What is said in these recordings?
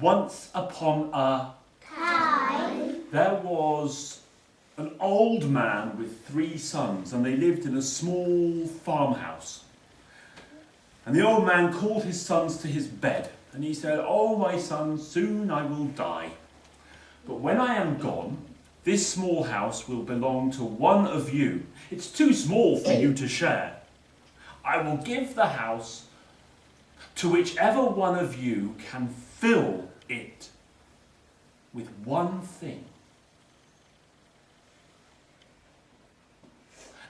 Once upon a time, there was an old man with 3 sons, and they lived in a small farmhouse. And the old man called his sons to his bed, and he said, "Oh, my sons, soon I will die. But when I am gone, this small house will belong to one of you. It's too small for you to share. I will give the house to whichever one of you can fill it with one thing."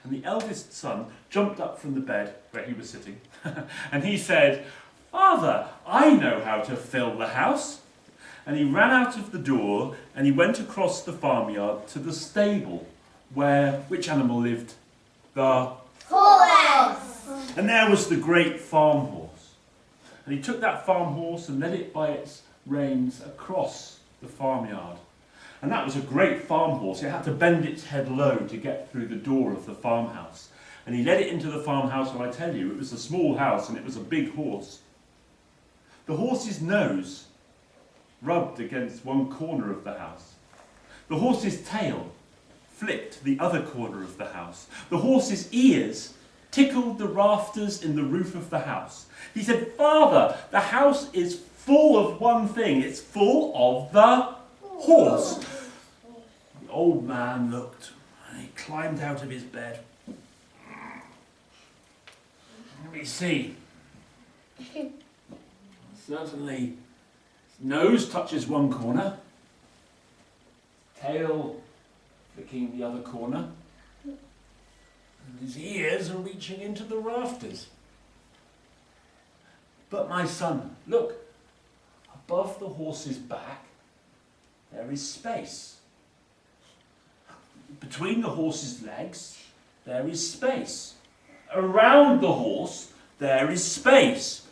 And the eldest son jumped up from the bed where he was sitting, and he said, "Father, I know how to fill the house." And he ran out of the door, and he went across the farmyard to the stable where which animal lived? The Horse. And there was the great farm horse. And he took that farm horse and led it by its reins across the farmyard. And that was a great farm horse. It had to bend its head low to get through the door of the farmhouse. And he led it into the farmhouse, and I tell you, it was a small house and it was a big horse. The horse's nose rubbed against one corner of the house. The horse's tail flicked the other corner of the house. The horse's ears tickled the rafters in the roof of the house. He said, "Father, the house is full of one thing. It's full of the horse." The old man looked, and he climbed out of his bed. Let me see. Certainly, his nose touches one corner, tail flicking the other corner, and his ears are reaching into the rafters. But my son, look, above the horse's back, there is space. Between the horse's legs, there is space. Around the horse, there is space.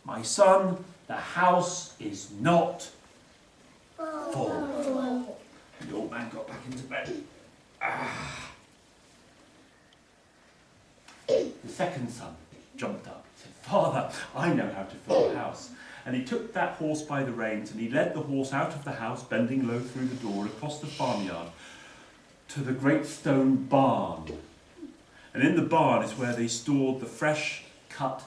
My son, the house is not full. The old man got back into bed. The second son jumped up and said, "Father, I know how to fill the house." And he took that horse by the reins, and he led the horse out of the house, bending low through the door, across the farmyard, to the great stone barn. And in the barn is where they stored the fresh cut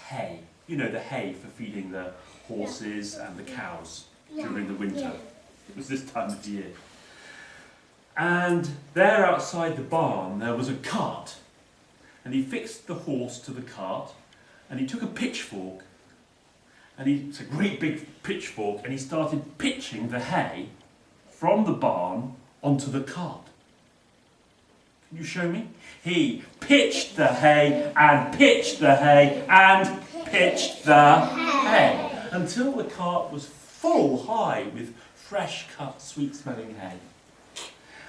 hay. You know, the hay for feeding the horses and the cows during the winter. It was this time of year. And there outside the barn there was a cart. And he fixed the horse to the cart, and he took a pitchfork, and it's a great big pitchfork, and he started pitching the hay from the barn onto the cart. Can you show me? He pitched the hay and pitched the hay and pitched the hay until the cart was full high with fresh cut, sweet smelling hay.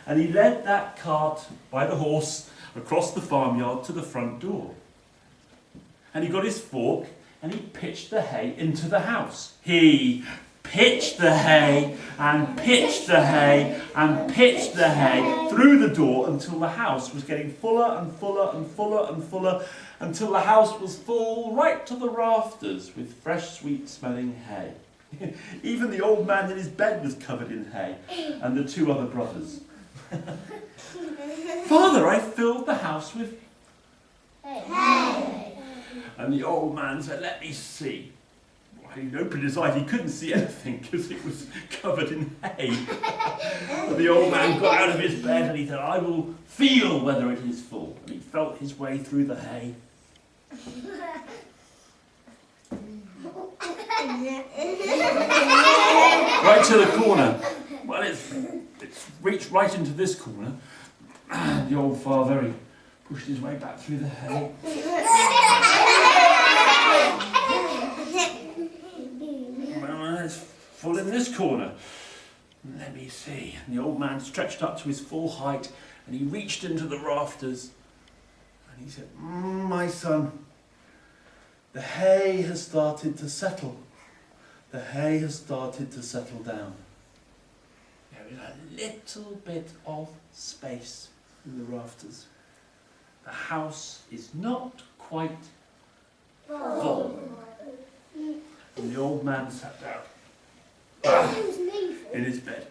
And he led that cart by the horse across the farmyard to the front door. And he got his fork and he pitched the hay into the house. He pitched the hay and pitched the hay and pitched the hay through the door until the house was getting fuller and fuller and fuller and fuller, until the house was full right to the rafters with fresh, sweet smelling hay. Even the old man in his bed was covered in hay, and the 2 other brothers. "Father, I filled the house with hay." And the old man said, "Let me see." He opened his eyes, he couldn't see anything because it was covered in hay. But the old man got out of his bed and he said, "I will feel whether it is full." And he felt his way through the hay. Right to the corner. Well, it's reached right into this corner. The old father, he pushed his way back through the hay. Well, it's full in this corner. Let me see. And the old man stretched up to his full height, and he reached into the rafters, and he said, "My son, the hay has started to settle. The hay has started to settle down. There is a little bit of space in the rafters. The house is not quite full." And the old man sat down. in his bed.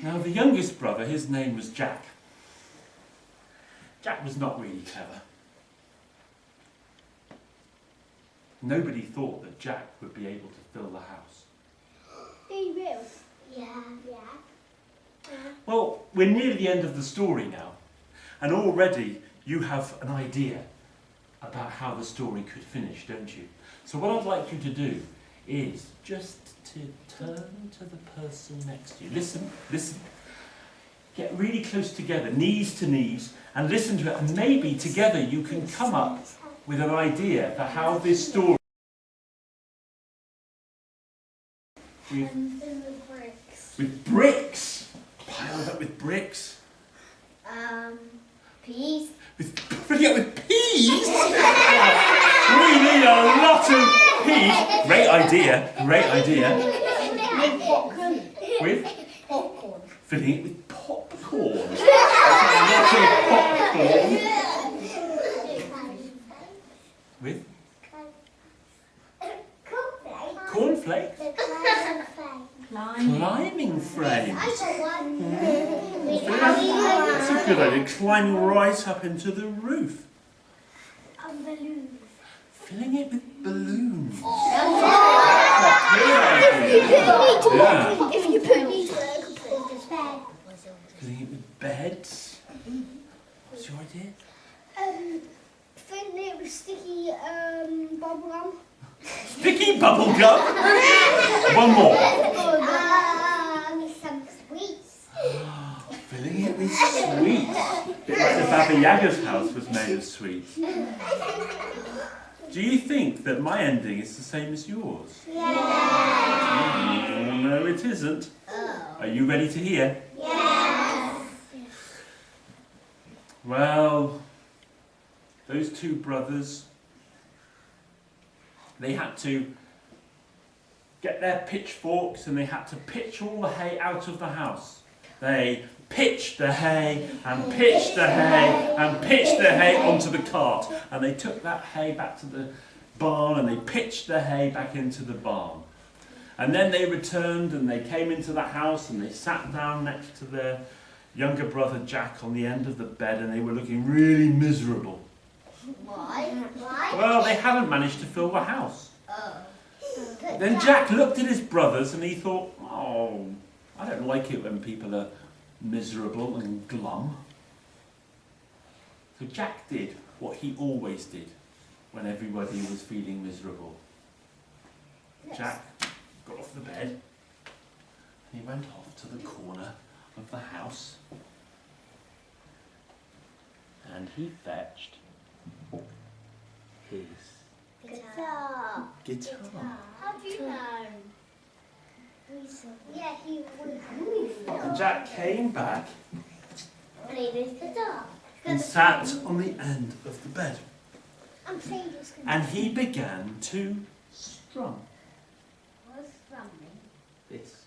Now the youngest brother, his name was Jack. Jack was not really clever. Nobody thought that Jack would be able to fill the house. He will. Yeah. Well, we're near the end of the story now, and already you have an idea about how the story could finish, don't you? So what I'd like you to do is just to turn to the person next to you. Listen. Get really close together, knees to knees, and listen to it, and maybe together you can come up with an idea for how this story... With bricks! Piled up with bricks. Peas. Filling up with peas? We need a lot of peas. Great idea. With popcorn. With? Popcorn. Filling it with popcorn. A lot of popcorn. With? Cornflakes. Climbing frames. That's a good idea. Climbing right up into the roof. Balloons. Filling it with balloons. If you put these bed. Filling it with beds. What's your idea? Filling it with sticky bubble gum. Sticky bubble gum. One more. Some sweets. Filling it with sweets. Bit like the Baba Yaga's house was made of sweets. Do you think that my ending is the same as yours? Yeah. No, it isn't. Are you ready to hear? Yes. Well, those two brothers, they had to get their pitchforks and they had to pitch all the hay out of the house. They pitched the hay and pitched the hay and pitched the hay onto the cart, and they took that hay back to the barn and they pitched the hay back into the barn. And then they returned and they came into the house and they sat down next to their younger brother Jack on the end of the bed, and they were looking really miserable. Why? Well, they hadn't managed to fill the house. Then Jack looked at his brothers and he thought, oh, I don't like it when people are miserable and glum. So Jack did what he always did when everybody was feeling miserable. Jack got off the bed and he went off to the corner of the house and he fetched his Guitar. guitar. How do you know? Yeah, he was. And Jack came back Played his guitar. and sat on the end of the bed. I'm playing his guitar. And he began to strum What's strumming? this.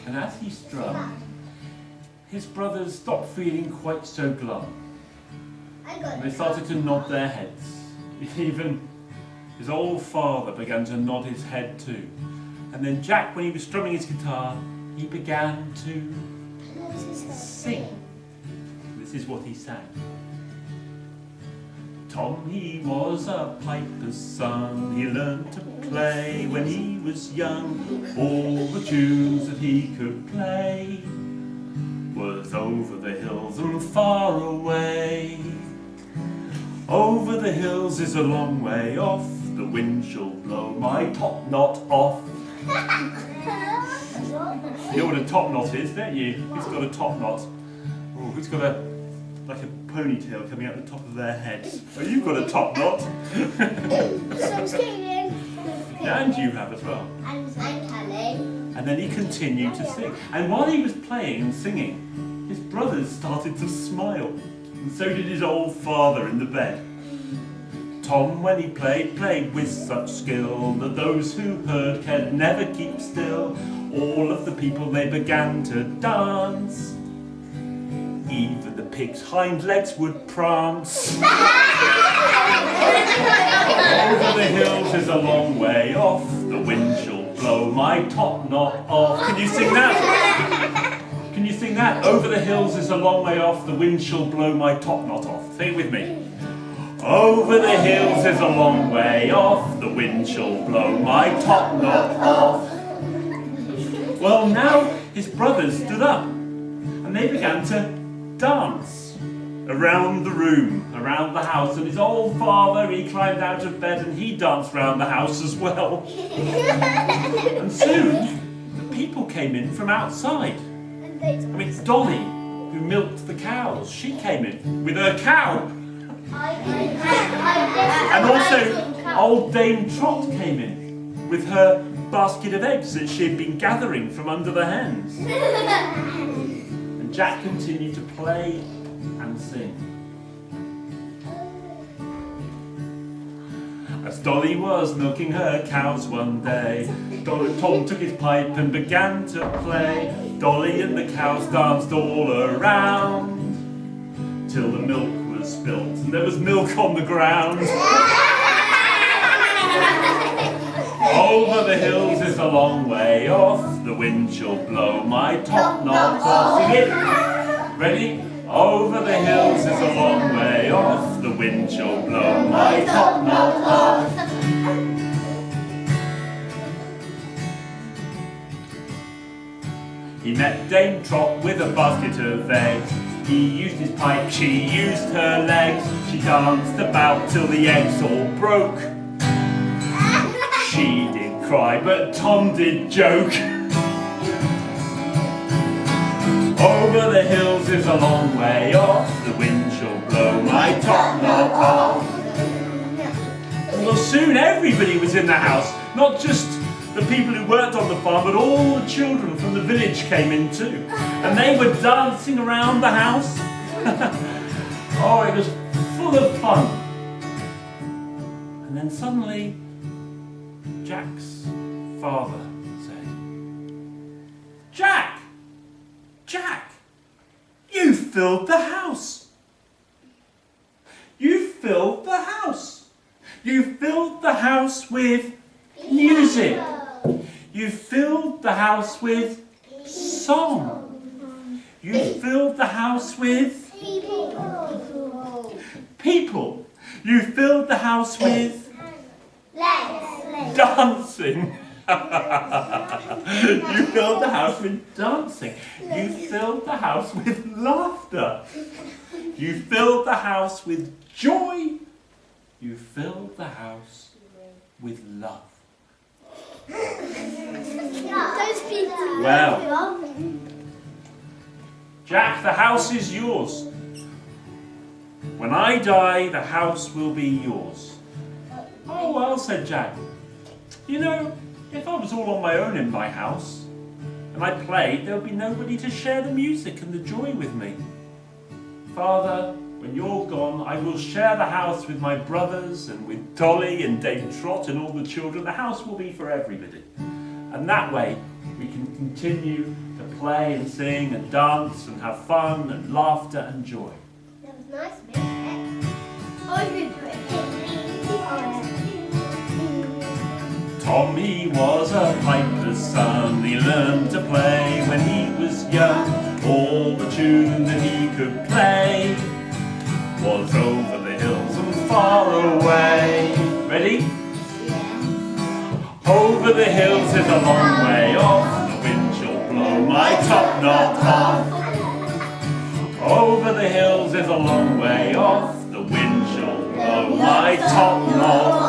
And as he strummed, his brothers stopped feeling quite so glum. And they started to nod their heads. Even his old father began to nod his head too. And then Jack, when he was strumming his guitar, he began to sing. This is what he sang. Tom, he was a piper's son. He learned to play when he was young. All the tunes that he could play was over the hills and far away. Over the hills is a long way off. The wind shall blow my top knot off. You know what a top knot is, don't you? Who's got a top knot? Oh, who's got like a ponytail coming out the top of their heads? Oh, you've got a top knot. Some skating. And you have as well. And telling. And then he continued to sing. And while he was playing and singing, his brothers started to smile. And so did his old father in the bed. Tom, when he played with such skill that those who heard could never keep still. All of the people, they began to dance. Even the pig's hind legs would prance. Over the hills is a long way off. The wind shall blow my top knot off. Can you sing that? Can you sing that? Over the hills is a long way off. The wind shall blow my top knot off. Say it with me. Over the hills is a long way off. The wind shall blow my top knot off. Well, now his brothers stood up and they began to dance around the room, around the house, and his old father, he climbed out of bed and he danced around the house as well. And soon the people came in from outside. I mean, Dolly, who milked the cows, she came in with her cow. And also old Dame Trot came in with her basket of eggs that she had been gathering from under the hens. And Jack continued to play and sing. As Dolly was milking her cows one day, Tom took his pipe and began to play. Dolly and the cows danced all around till the milk was spilt and there was milk on the ground. Over the hills is a long way off. The wind shall blow my top knot off. Sing it. Ready? Over the hills is a long way off. The wind shall blow my top knot off. He met Dame Trot with a basket of eggs. He used his pipe, she used her legs. She danced about till the eggs all broke. She did cry, but Tom did joke. Over the hills is a long way off. The wind shall blow my top knot off. Well, soon everybody was in the house. Not just the people who worked on the farm, but all the children from the village came in too. And they were dancing around the house. Oh, it was full of fun. And then suddenly, Jack's father said, Jack! Jack! You filled the house! You filled the house! You filled the house with music! You filled the house with song! You filled the house with people! You filled the house with dancing! You filled the house with dancing. You filled the house with laughter. You filled the house with joy. You filled the house with love. Well, Jack, the house is yours. When I die, the house will be yours. Oh, well, said Jack. You know, if I was all on my own in my house, and I played, there would be nobody to share the music and the joy with me. Father, when you're gone, I will share the house with my brothers and with Dolly and Dame Trot and all the children. The house will be for everybody. And that way, we can continue to play and sing and dance and have fun and laughter and joy. That was nice, wasn't it? Oh, you did it. Tom, he was a piper's son. He learned to play when he was young. All the tune that he could play was over the hills and far away. Ready? Yeah. Over the hills is a long way off. The wind shall blow my top knot off. Over the hills is a long way off. The wind shall blow my top knot